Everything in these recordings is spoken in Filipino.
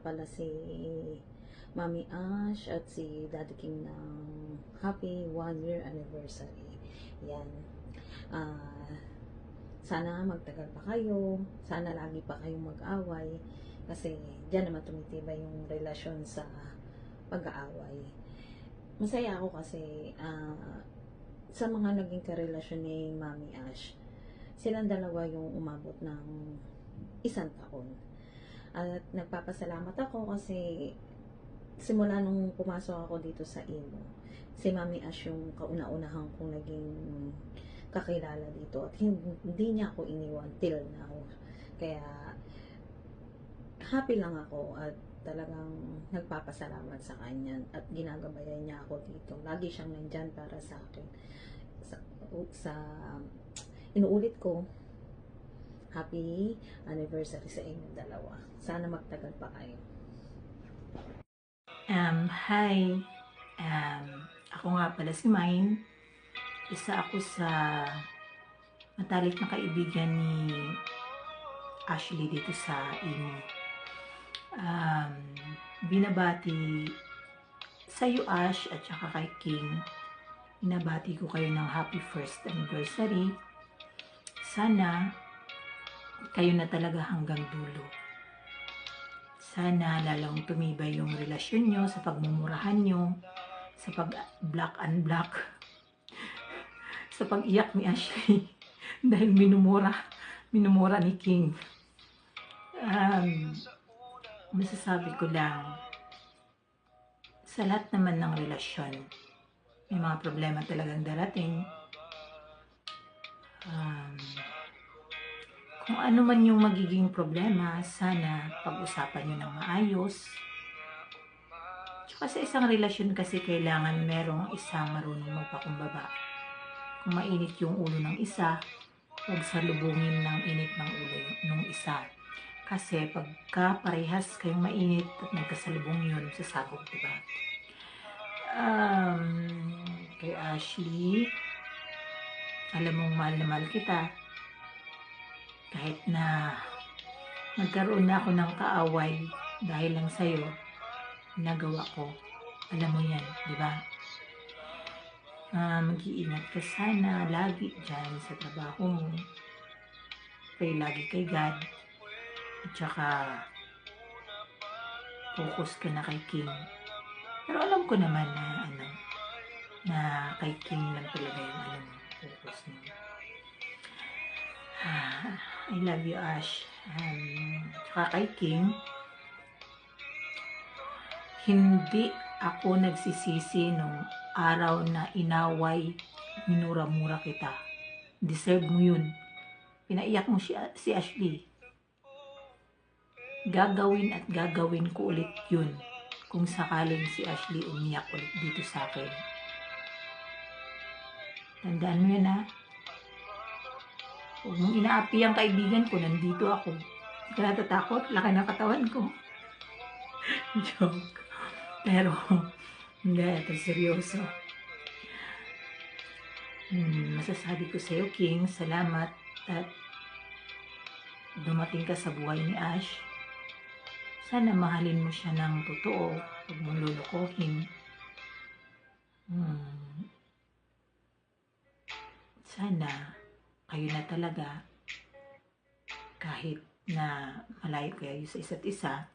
pala si Mami Ash at si Daddy King ng happy 1-year anniversary. Yan. Sana magtagal pa kayo. Sana lagi pa kayong mag-away. Kasi dyan naman tumitibay yung relasyon sa pag-aaway. Masaya ako kasi sa mga naging karelasyon ni Mami Ash, silang dalawa yung umabot ng 1 taon. At nagpapasalamat ako kasi simula nung pumasok ako dito sa Imo, si Mami Ash yung kauna-unahang kong naging kakilala dito at hindi niya ako iniwan till now. Kaya happy lang ako at talagang nagpapasalamat sa kanya at ginagabayan niya ako dito. Lagi siyang nandyan para sa akin. Sa inuulit ko, happy anniversary sa inyong dalawa. Sana magtagal pa kayo. Hi. Ako nga pala si Mine. Isa ako sa matalik na kaibigan ni Ashley dito sa Imo. Binabati sa iyo, Ash, at saka kay King. Binabati ko kayo ng happy 1st anniversary. Sana kayo na talaga hanggang dulo. Sana lalong tumibay yung relasyon nyo sa pagmumurahan nyo, sa pag-black and black, sa pag-iyak ni Ashley dahil minumura ni King. Masasabi ko lang, sa lahat naman ng relasyon, may mga problema talagang darating. Kung ano man yung magiging problema, sana pag-usapan nyo ng maayos. Tsaka sa isang relasyon kasi kailangan merong isang marunong magpakumbaba. Kung mainit yung ulo ng isa, huwag salubungin ng init ng ulo ng isa. Kasi pagka parehas kayong mainit at nagkasalubong yun, sasabog, diba? Kay Ashley, alam mong mahal na mahal kita. Kahit na nagkaroon na ako ng kaaway dahil lang sa'yo, nagawa ko. Alam mo yan, di ba? Mag-iingat ka sana lagi dyan sa trabaho mo. Pray lagi kay God. At saka, focus ka na kay King. Pero alam ko naman na kay King lang talaga yung focus niya. I love you, Ash. Tsaka kay King, hindi ako nagsisisi nung araw na inaway, minura-mura kita. Deserve mo yun. Pinaiyak mo si Ashley. Gagawin at gagawin ko ulit yun kung sakaling si Ashley umiyak ulit dito sa akin. Tandaan mo yan, ha? Huwag mong inaapi ang kaibigan ko, nandito ako. Hindi ka natatakot, laki ng katawan ko. Joke. Pero, hindi, ito seryoso. Masasabi ko sa'yo, King, salamat at dumating ka sa buhay ni Ash. Sana mahalin mo siya ng totoo, huwag mong lulukohin. Sana kayo na talaga, kahit na malayo kayo sa isa't isa,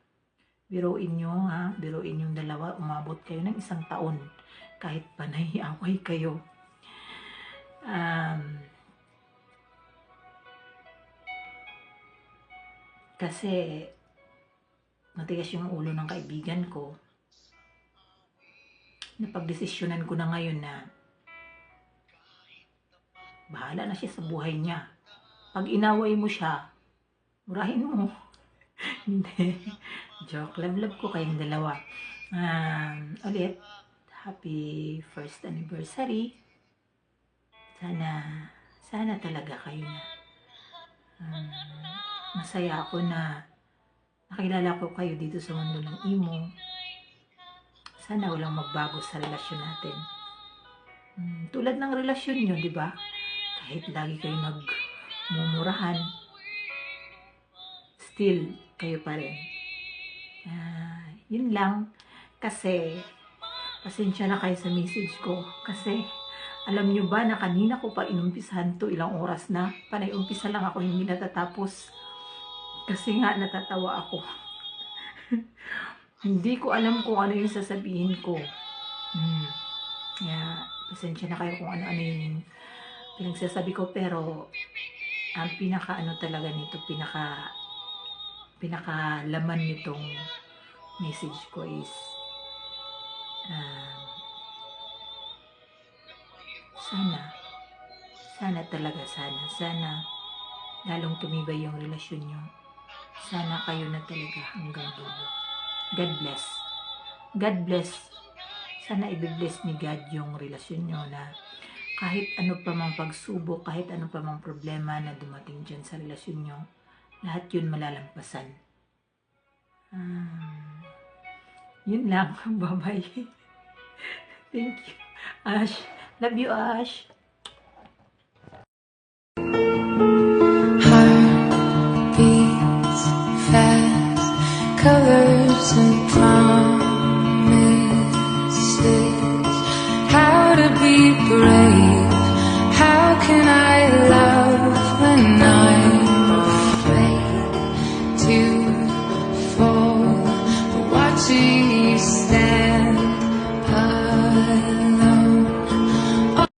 biruin nyo, ha? Biruin yung dalawa, umabot kayo ng 1 taon, kahit panay away kayo. Kasi, matigas yung ulo ng kaibigan ko, napagdesisyonan ko na ngayon na bahala na siya sa buhay niya. Pag inaway mo siya, murahin mo. Hindi. Joke. Love ko kayong dalawa. Ulit, happy 1st anniversary. Sana talaga kayo na. Masaya ako na nakilala ko kayo dito sa mundo ng Imo. Sana walang magbago sa relasyon natin. Tulad ng relasyon nyo, di ba? Kahit lagi kayo nagmumurahan, still kayo pa rin. Yun lang. Kasi, pasensya na kayo sa message ko. Kasi, alam nyo ba na kanina ko pa inumpisahan to, ilang oras na. Panay umpisa lang ako, hindi natatapos. Kasi nga, natatawa ako. Hindi ko alam kung ano yung sasabihin ko. Kaya, pasensya na kayo kung ano-ano yung pinagsasabi ko. Pero, ang pinaka-ano talaga nito, pinaka-laman nitong message ko is, sana lalong tumibay yung relasyon nyo. Sana kayo na talaga hanggang dulo. God bless. God bless. Sana i-bless ni God yung relasyon nyo na kahit ano pa mang pagsubok, kahit ano pa mang problema na dumating dyan sa relasyon nyo, lahat yun malalampasan. Yun lang. Bye-bye. Thank you. Ash. Love you, Ash. Beats fast, colors and promises. How to be brave.